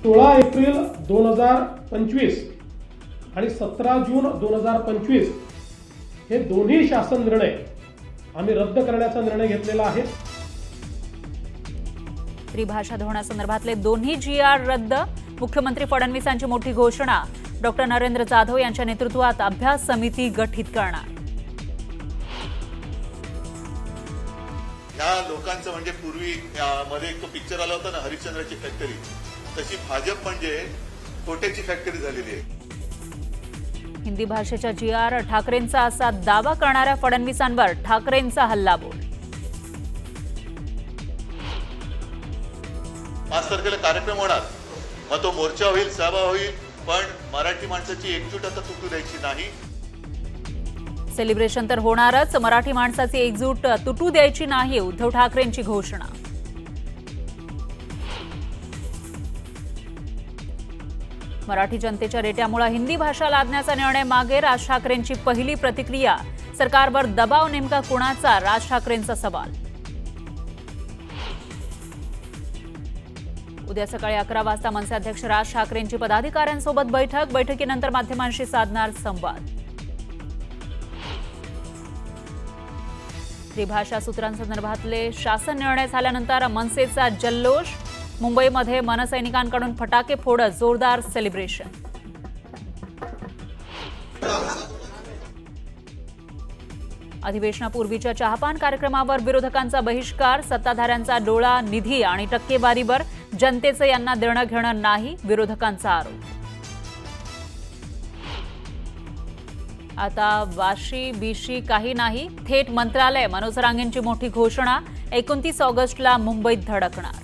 16 April 2025 आणि 17 जून 2025 हे दोन्ही शासन निर्णय आम्ही रद्द करण्याचा निर्णय घेतलेला आहे। त्रिभाषा धोरणासंदर्भातले दोन्ही GR रद्द, मुख्यमंत्री फडणवीसांची मोठी घोषणा। डॉक्टर नरेंद्र जाधव यांच्या नेतृत्वात अभ्यास समिती गठीत करणार। ह्या लोकांचं म्हणजे पूर्वी मध्ये एक तो पिक्चर आला होता ना, हरिश्चंद्राची फॅक्टरी, तशी भाजप म्हणजे कोट्याची फॅक्टरी झालेली आहे। हिंदी भाषेच्या GR ठाकरेंचा असा दावा करणाऱ्या फडणवीसांवर ठाकरेंचा हल्लाबोल। 5 तारखेला कार्यक्रम होणार, मग तो मोर्चा होईल, सभा होईल, पण मराठी माणसाची एकजूट आता तुटू द्यायची नाही। सेलिब्रेशन तर होणारच, मराठी माणसाची एकजूट तुटू द्यायची नाही, उद्धव ठाकरेंची घोषणा। मराठी जनतेच्या रेट्यामुळे हिंदी भाषा लादण्याचा निर्णय मागे, राज ठाकरेंची पहिली प्रतिक्रिया। सरकारवर दबाव नेमका कुणाचा, राज ठाकरेंचा सवाल। उद्या सकाळी 11 वाजता मनसे अध्यक्ष राज ठाकरेंची पदाधिकाऱ्यांसोबत बैठक, बैठकीनंतर माध्यमांशी साधणार संवाद। त्रिभाषा सूत्रांसंदर्भातले शासन निर्णय झाल्यानंतर मनसेचा जल्लोष, मुंबईमध्ये मनसैनिकांकडून फटाके फोडत जोरदार सेलिब्रेशन। अधिवेशनापूर्वीच्या चहापान कार्यक्रमावर विरोधकांचा बहिष्कार, सत्ताधाऱ्यांचा डोळा निधी आणि टक्केवारीवर, जनतेचं यांना देणं घेणं नाही, विरोधकांचा आरोप। आता वाशी बीशी काही नाही, थेट मंत्रालय, मनोज रांगेंची मोठी घोषणा। 29 ऑगस्टला मुंबईत धडकणार।